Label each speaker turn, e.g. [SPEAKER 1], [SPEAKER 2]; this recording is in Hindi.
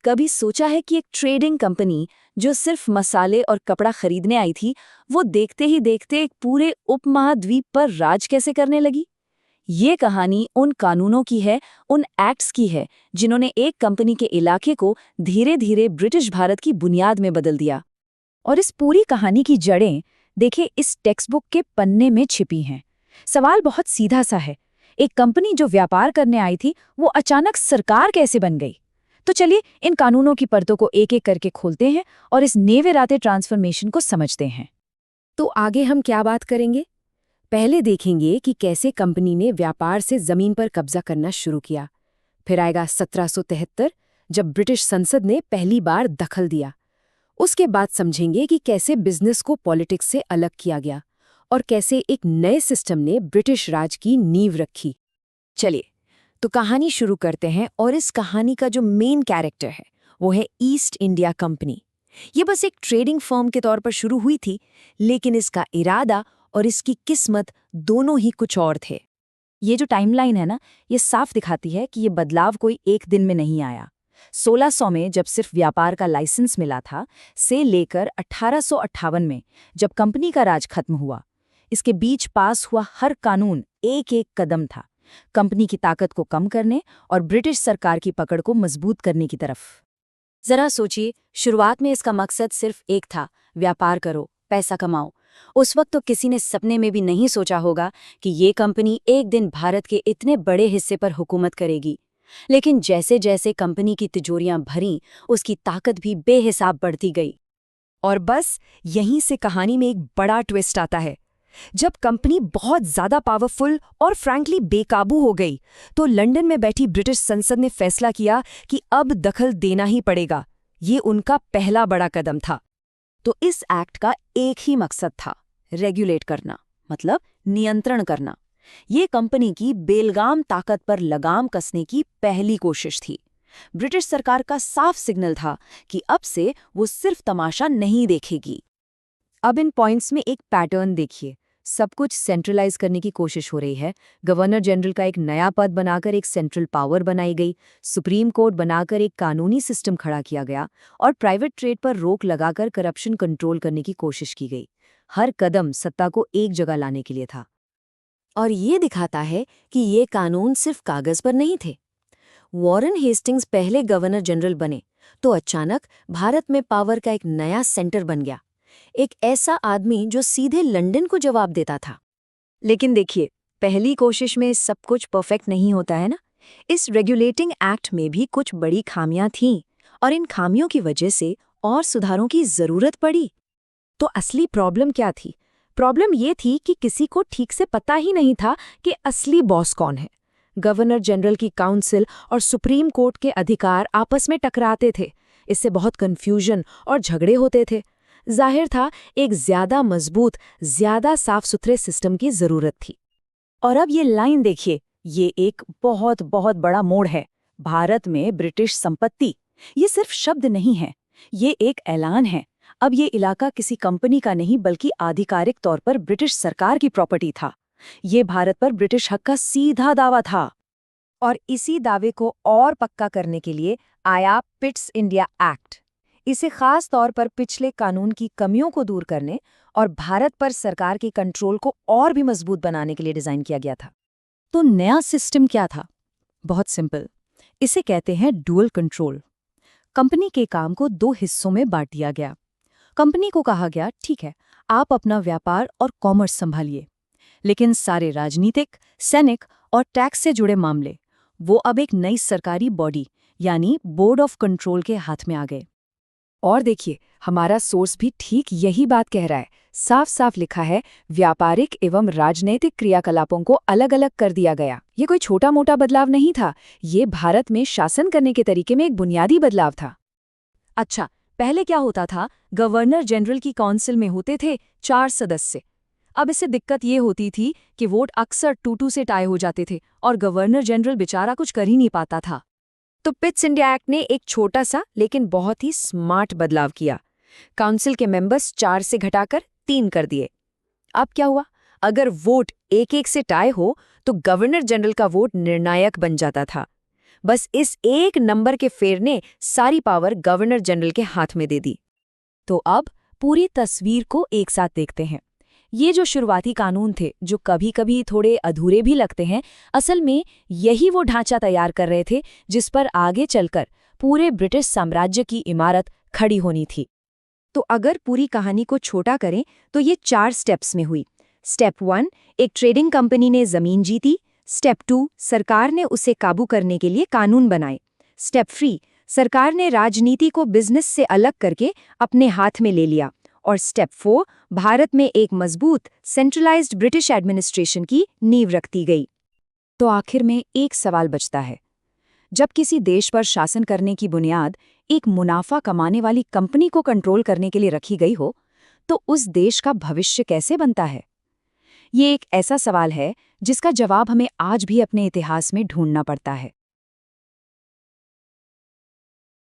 [SPEAKER 1] कभी सोचा है कि एक ट्रेडिंग कंपनी जो सिर्फ मसाले और कपड़ा खरीदने आई थी, वो देखते ही देखते एक पूरे उपमहाद्वीप पर राज कैसे करने लगी? ये कहानी उन कानूनों की है, उन एक्ट्स की है, जिन्होंने एक कंपनी के इलाके को धीरे धीरे ब्रिटिश भारत की बुनियाद में बदल दिया। और इस पूरी कहानी की जड़ें, देखिए, इस टेक्स्ट बुक के पन्ने में छिपी हैं। सवाल बहुत सीधा सा है, एक कंपनी जो व्यापार करने आई थी, वो अचानक सरकार कैसे बन गई? तो चलिए इन कानूनों की परतों को एक एक करके खोलते हैं और इस नेवेराते ट्रांसफॉर्मेशन को समझते हैं।
[SPEAKER 2] तो आगे हम क्या बात करेंगे? पहले देखेंगे कि कैसे कंपनी ने व्यापार से जमीन पर कब्जा करना शुरू किया। फिर आएगा 1773, जब ब्रिटिश संसद ने पहली बार दखल दिया। उसके बाद समझेंगे कि कैसे बिजनेस को पॉलिटिक्स से अलग किया गया और कैसे एक नए सिस्टम ने ब्रिटिश राज की नींव रखी। चलिए तो कहानी शुरू करते हैं, और इस कहानी का जो मेन कैरेक्टर है वो है ईस्ट इंडिया कंपनी। ये बस एक ट्रेडिंग फर्म के तौर पर शुरू हुई थी, लेकिन इसका इरादा और इसकी किस्मत दोनों ही कुछ और थे।
[SPEAKER 1] ये जो टाइमलाइन है ना, ये साफ दिखाती है कि ये बदलाव कोई एक दिन में नहीं आया। 1600 में जब सिर्फ व्यापार का लाइसेंस मिला था, से लेकर 1858 में जब कंपनी का राज खत्म हुआ, इसके बीच पास हुआ हर कानून एक एक कदम था कंपनी की ताकत को कम करने और ब्रिटिश सरकार की पकड़ को मजबूत करने की तरफ।
[SPEAKER 2] जरा सोचिए, शुरुआत में इसका मकसद सिर्फ एक था, व्यापार करो, पैसा कमाओ। उस वक्त तो किसी ने सपने में भी नहीं सोचा होगा कि ये कंपनी एक दिन भारत के इतने बड़े हिस्से पर हुकूमत करेगी। लेकिन जैसे जैसे कंपनी की तिजोरियां भरीं, उसकी ताकत भी बेहिसाब बढ़ती गई। और बस यहीं से कहानी में एक बड़ा ट्विस्ट आता है। जब कंपनी बहुत ज्यादा पावरफुल और फ्रैंकली बेकाबू हो गई, तो लंदन में बैठी ब्रिटिश संसद ने फैसला किया कि अब दखल देना ही पड़ेगा। ये उनका पहला बड़ा कदम था। तो इस एक्ट का एक ही मकसद था, रेगुलेट करना, मतलब नियंत्रण करना। ये कंपनी की बेलगाम ताकत पर लगाम कसने की पहली कोशिश थी। ब्रिटिश सरकार का साफ सिग्नल था कि अब से वो सिर्फ तमाशा नहीं देखेगी। अब इन पॉइंट्स में एक पैटर्न देखिए। सब कुछ सेंट्रलाइज करने की कोशिश हो रही है। गवर्नर जनरल का एक नया पद बनाकर एक सेंट्रल पावर बनाई गई, सुप्रीम कोर्ट बनाकर एक कानूनी सिस्टम खड़ा किया गया, और प्राइवेट ट्रेड पर रोक लगाकर करप्शन कंट्रोल करने की कोशिश की गई। हर कदम सत्ता को एक जगह लाने के लिए था। और ये दिखाता है कि ये कानून सिर्फ कागज पर नहीं थे। वॉरेन हेस्टिंग्स पहले गवर्नर जनरल बने तो अचानक भारत में पावर का एक नया सेंटर बन गया, एक ऐसा आदमी जो सीधे लंदन को जवाब देता था। लेकिन देखिए, पहली कोशिश में सब कुछ परफेक्ट नहीं होता है ना। इस रेगुलेटिंग एक्ट में भी कुछ बड़ी खामियां थीं, और इन खामियों की वजह से और सुधारों की जरूरत पड़ी। तो असली प्रॉब्लम क्या थी? प्रॉब्लम ये थी कि किसी को ठीक से पता ही नहीं था कि असली बॉस कौन है। गवर्नर जनरल की काउंसिल और सुप्रीम कोर्ट के अधिकार आपस में टकराते थे। इससे बहुत कंफ्यूजन और झगड़े होते थे। जाहिर था एक ज्यादा मजबूत, ज्यादा साफ सुथरे सिस्टम की जरूरत थी। और अब ये लाइन देखिए, ये एक बहुत बहुत बड़ा मोड़ है। भारत में ब्रिटिश संपत्ति, ये सिर्फ शब्द नहीं है, ये एक ऐलान है। अब ये इलाका किसी कंपनी का नहीं, बल्कि आधिकारिक तौर पर ब्रिटिश सरकार की प्रॉपर्टी था। ये भारत पर ब्रिटिश हक का सीधा दावा था। और इसी दावे को और पक्का करने के लिए आया पिट्स इंडिया एक्ट। इसे खास तौर पर पिछले कानून की कमियों को दूर करने और भारत पर सरकार की कंट्रोल को और भी मजबूत बनाने के लिए डिजाइन किया गया था। तो नया सिस्टम क्या था? बहुत सिंपल, इसे कहते हैं डुअल कंट्रोल। कंपनी के काम को दो हिस्सों में बांट दिया गया। कंपनी को कहा गया, ठीक है, आप अपना व्यापार और कॉमर्स संभालिए, लेकिन सारे राजनीतिक, सैनिक और टैक्स से जुड़े मामले वो अब एक नई सरकारी बॉडी यानी बोर्ड ऑफ कंट्रोल के हाथ में आ गए। और देखिए, हमारा सोर्स भी ठीक यही बात कह रहा है। साफ साफ लिखा है, व्यापारिक एवं राजनीतिक क्रियाकलापों को अलग अलग कर दिया गया। ये कोई छोटा मोटा बदलाव नहीं था, ये भारत में शासन करने के तरीके में एक बुनियादी बदलाव था। अच्छा, पहले क्या होता था? गवर्नर जनरल की काउंसिल में होते थे 4 सदस्य। अब इससे दिक्कत ये होती थी कि वोट अक्सर 2-2 से टाई हो जाते थे, और गवर्नर जनरल बेचारा कुछ कर ही नहीं पाता था। तो पिट्स इंडिया एक्ट ने एक छोटा सा लेकिन बहुत ही स्मार्ट बदलाव किया। काउंसिल के मेंबर्स 4 से घटाकर 3 कर दिए। अब क्या हुआ? अगर वोट 1-1 से टाई हो तो गवर्नर जनरल का वोट निर्णायक बन जाता था। बस इस एक नंबर के फेर ने सारी पावर गवर्नर जनरल के हाथ में दे दी। तो अब पूरी तस्वीर को एक साथ देखते हैं। ये जो शुरुआती कानून थे, जो कभी-कभी थोड़े अधूरे भी लगते हैं, असल में यही वो ढांचा तैयार कर रहे थे जिस पर आगे चलकर पूरे ब्रिटिश साम्राज्य की इमारत खड़ी होनी थी।
[SPEAKER 3] तो अगर पूरी कहानी को छोटा करें तो ये 4 स्टेप्स में हुई। स्टेप 1, एक ट्रेडिंग कंपनी ने जमीन जीती। स्टेप 2, सरकार ने उसे काबू करने के लिए कानून बनाए। स्टेप 3, सरकार ने राजनीति को बिजनेस से अलग करके अपने हाथ में ले लिया। और स्टेप 4, भारत में एक मजबूत सेंट्रलाइज्ड ब्रिटिश एडमिनिस्ट्रेशन की नींव रख दी गई।
[SPEAKER 1] तो आखिर में एक सवाल बचता है, जब किसी देश पर शासन करने की बुनियाद एक मुनाफा कमाने वाली कंपनी को कंट्रोल करने के लिए रखी गई हो, तो उस देश का भविष्य कैसे बनता है? ये एक ऐसा सवाल है जिसका जवाब हमें आज भी अपने इतिहास में ढूंढना पड़ता है।